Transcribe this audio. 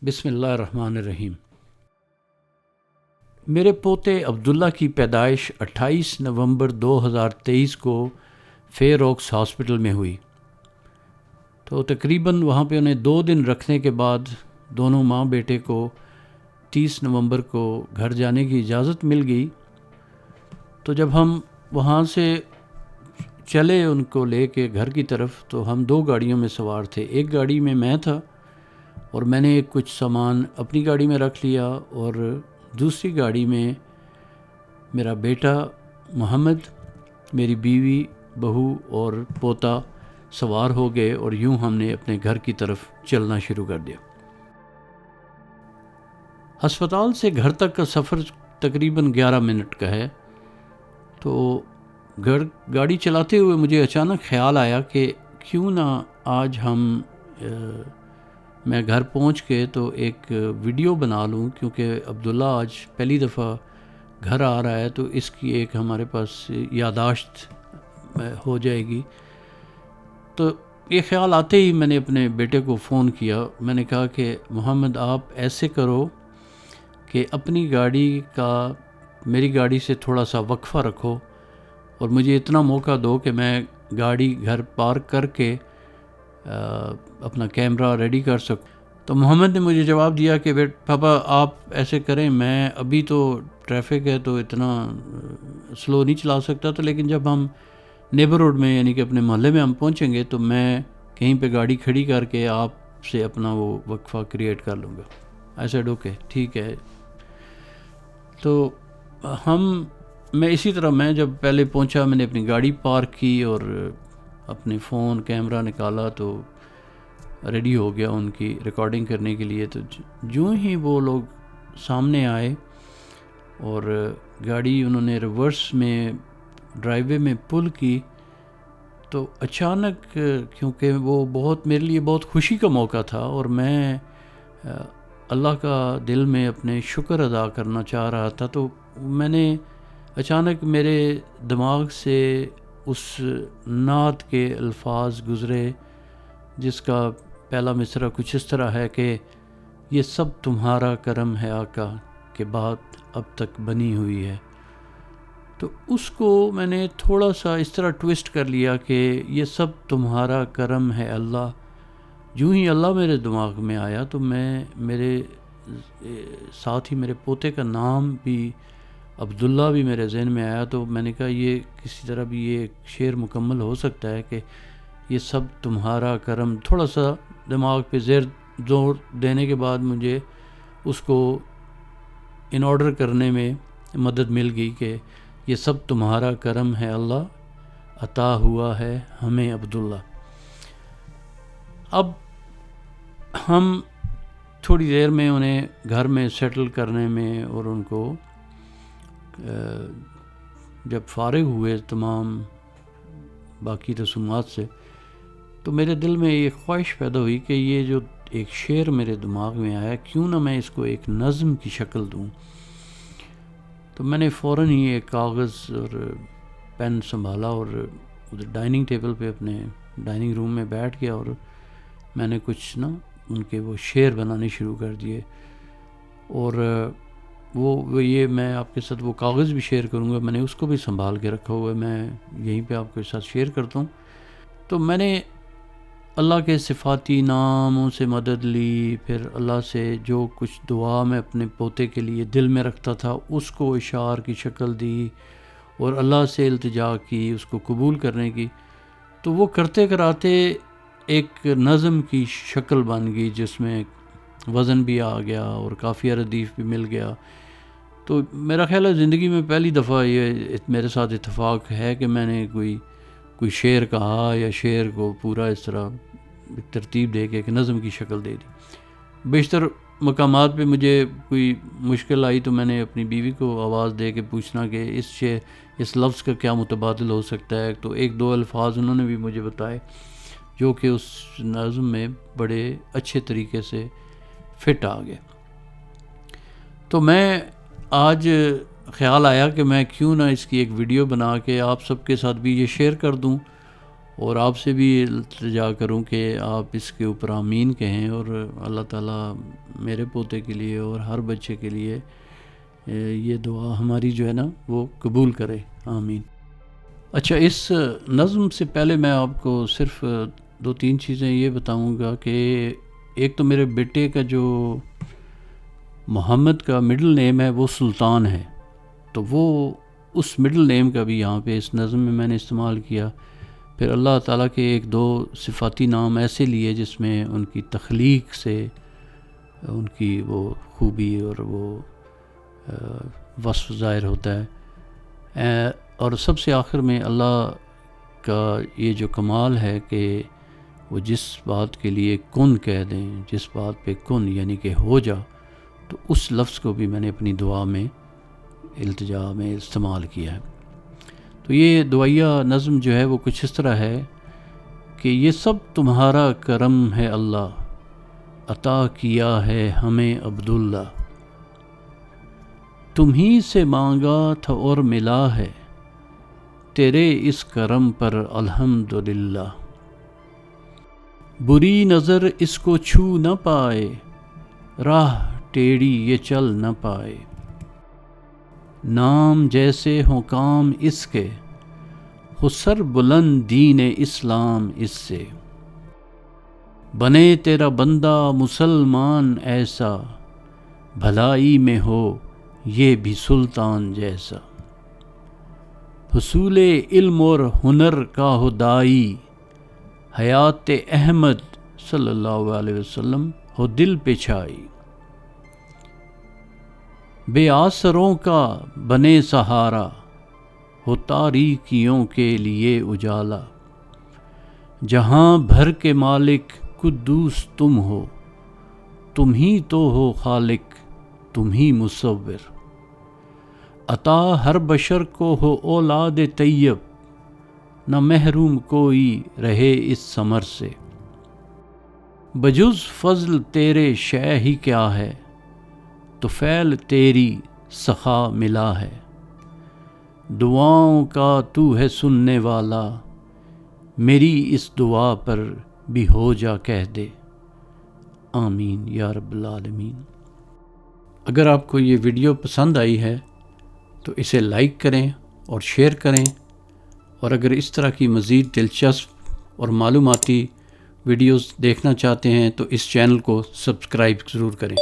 بسم اللہ الرحمن الرحیم۔ میرے پوتے عبداللہ کی پیدائش 28 نومبر 2023 کو فیر اوکس ہاسپٹل میں ہوئی، تو تقریباً وہاں پہ انہیں 2 دن رکھنے کے بعد دونوں ماں بیٹے کو 30 نومبر کو گھر جانے کی اجازت مل گئی۔ تو جب ہم وہاں سے چلے ان کو لے کے گھر کی طرف، تو ہم 2 گاڑیوں میں سوار تھے۔ ایک گاڑی میں تھا اور میں نے کچھ سامان اپنی گاڑی میں رکھ لیا، اور دوسری گاڑی میں میرا بیٹا محمد، میری بیوی، بہو اور پوتا سوار ہو گئے، اور یوں ہم نے اپنے گھر کی طرف چلنا شروع کر دیا۔ ہسپتال سے گھر تک کا سفر تقریباً 11 منٹ کا ہے۔ تو گاڑی چلاتے ہوئے مجھے اچانک خیال آیا کہ کیوں نہ آج میں گھر پہنچ کے تو ایک ویڈیو بنا لوں، کیونکہ عبداللہ آج پہلی دفعہ گھر آ رہا ہے، تو اس کی ایک ہمارے پاس یادداشت ہو جائے گی۔ تو یہ خیال آتے ہی میں نے اپنے بیٹے کو فون کیا۔ میں نے کہا کہ محمد، آپ ایسے کرو کہ اپنی گاڑی کا میری گاڑی سے تھوڑا سا وقفہ رکھو، اور مجھے اتنا موقع دو کہ میں گاڑی گھر پارک کر کے اپنا کیمرہ ریڈی کر سکوں۔ تو محمد نے مجھے جواب دیا کہ پاپا آپ ایسے کریں، میں ابھی تو ٹریفک ہے تو اتنا سلو نہیں چلا سکتا، تو لیکن جب ہم نیبرہڈ میں یعنی کہ اپنے محلے میں ہم پہنچیں گے تو میں کہیں پہ گاڑی کھڑی کر کے آپ سے اپنا وہ وقفہ کریٹ کر لوں گا۔ ایسا اوکے ٹھیک ہے۔ تو میں اسی طرح میں جب پہلے پہنچا، میں نے اپنی گاڑی پارک کی اور اپنے فون کیمرہ نکالا تو ریڈی ہو گیا ان کی ریکارڈنگ کرنے کے لیے۔ تو جو ہی وہ لوگ سامنے آئے اور گاڑی انہوں نے ریورس میں ڈرائیو وے میں پل کی، تو اچانک کیونکہ وہ میرے لیے بہت خوشی کا موقع تھا، اور میں اللہ کا دل میں اپنے شکر ادا کرنا چاہ رہا تھا، تو میں نے اچانک میرے دماغ سے اس نعت کے الفاظ گزرے جس کا پہلا مصرعہ کچھ اس طرح ہے کہ یہ سب تمہارا کرم ہے آقا کہ بات اب تک بنی ہوئی ہے۔ تو اس کو میں نے تھوڑا سا اس طرح ٹویسٹ کر لیا کہ یہ سب تمہارا کرم ہے اللہ۔ جو ہی اللہ میرے دماغ میں آیا تو میرے ساتھ ہی میرے پوتے کا نام بھی عبداللہ بھی میرے ذہن میں آیا، تو میں نے کہا یہ کسی طرح بھی یہ شعر مکمل ہو سکتا ہے کہ یہ سب تمہارا کرم۔ تھوڑا سا دماغ پہ زور دینے کے بعد مجھے اس کو ان آرڈر کرنے میں مدد مل گئی کہ یہ سب تمہارا کرم ہے اللہ، عطا ہوا ہے ہمیں عبداللہ۔ اب ہم تھوڑی دیر میں انہیں گھر میں سیٹل کرنے میں اور ان کو جب فارغ ہوئے تمام باقی رسومات سے، تو میرے دل میں یہ خواہش پیدا ہوئی کہ یہ جو ایک شعر میرے دماغ میں آیا، کیوں نہ میں اس کو ایک نظم کی شکل دوں۔ تو میں نے فوراً ہی ایک کاغذ اور پین سنبھالا اور ادھر ڈائننگ ٹیبل پہ اپنے ڈائننگ روم میں بیٹھ گیا، اور میں نے کچھ ان کے وہ شعر بنانے شروع کر دیے۔ اور وہ یہ میں آپ کے ساتھ وہ کاغذ بھی شیئر کروں گا، میں نے اس کو بھی سنبھال کے رکھا ہوا ہے، میں یہیں پہ آپ کے ساتھ شیئر کرتا ہوں۔ تو میں نے اللہ کے صفاتی ناموں سے مدد لی، پھر اللہ سے جو کچھ دعا میں اپنے پوتے کے لیے دل میں رکھتا تھا اس کو اشعار کی شکل دی، اور اللہ سے التجا کی اس کو قبول کرنے کی۔ تو وہ کرتے کراتے ایک نظم کی شکل بن گئی جس میں وزن بھی آ گیا اور قافیہ ردیف بھی مل گیا۔ تو میرا خیال ہے زندگی میں پہلی دفعہ یہ میرے ساتھ اتفاق ہے کہ میں نے کوئی شعر کہا یا شعر کو پورا اس طرح ترتیب دے کے ایک نظم کی شکل دے دی۔ بیشتر مقامات پہ مجھے کوئی مشکل آئی تو میں نے اپنی بیوی کو آواز دے کے پوچھنا کہ اس لفظ کا کیا متبادل ہو سکتا ہے، تو 1-2 الفاظ انہوں نے بھی مجھے بتائے جو کہ اس نظم میں بڑے اچھے طریقے سے فٹ آ گئے۔ تو میں آج خیال آیا کہ میں کیوں نہ اس کی ایک ویڈیو بنا کے آپ سب کے ساتھ بھی یہ شیئر کر دوں، اور آپ سے بھی التجا کروں کہ آپ اس کے اوپر آمین کہیں، اور اللہ تعالیٰ میرے پوتے کے لیے اور ہر بچے کے لیے یہ دعا ہماری جو ہے نا وہ قبول کرے، آمین۔ اچھا، اس نظم سے پہلے میں آپ کو صرف 2-3 چیزیں یہ بتاؤں گا کہ ایک تو میرے بیٹے کا جو محمد کا مڈل نیم ہے وہ سلطان ہے، تو وہ اس مڈل نیم کا بھی یہاں پہ اس نظم میں میں نے استعمال کیا۔ پھر اللہ تعالیٰ کے 1-2 صفاتی نام ایسے لیے جس میں ان کی تخلیق سے ان کی وہ خوبی اور وہ وصف ظاہر ہوتا ہے، اور سب سے آخر میں اللہ کا یہ جو کمال ہے کہ وہ جس بات کے لیے کن کہہ دیں، جس بات پہ کن یعنی کہ ہو جا، تو اس لفظ کو بھی میں نے اپنی دعا میں التجا میں استعمال کیا ہے۔ تو یہ دعائیہ نظم جو ہے وہ کچھ اس طرح ہے کہ یہ سب تمہارا کرم ہے اللہ، عطا کیا ہے ہمیں عبداللہ، تم ہی سے مانگا تھا اور ملا ہے، تیرے اس کرم پر الحمدللہ، بری نظر اس کو چھو نہ پائے، راہ ٹیڑھی یہ چل نہ پائے، نام جیسے ہوں کام اس کے، ہو سر بلند دین اسلام اس سے، بنے تیرا بندہ مسلمان ایسا، بھلائی میں ہو یہ بھی سلطان جیسا، حصول علم اور ہنر کا ہو دائی، حیات احمد صلی اللہ علیہ وسلم ہو دل پہ چھائی، بے آسروں کا بنے سہارا، ہو تاریکیوں کے لیے اجالا، جہاں بھر کے مالک قدوس تم ہو، تم ہی تو ہو خالق تم ہی مصور، عطا ہر بشر کو ہو اولاد طیب، نہ محروم کوئی رہے اس ثمر سے، بجز فضل تیرے شے ہی کیا ہے، تو فعل تیری سخا ملا ہے، دعاؤں کا تو ہے سننے والا، میری اس دعا پر بھی ہو جا کہہ دے، آمین یا رب العالمین۔ اگر آپ کو یہ ویڈیو پسند آئی ہے تو اسے لائک کریں اور شیئر کریں، اور اگر اس طرح کی مزید دلچسپ اور معلوماتی ویڈیوز دیکھنا چاہتے ہیں تو اس چینل کو سبسکرائب ضرور کریں۔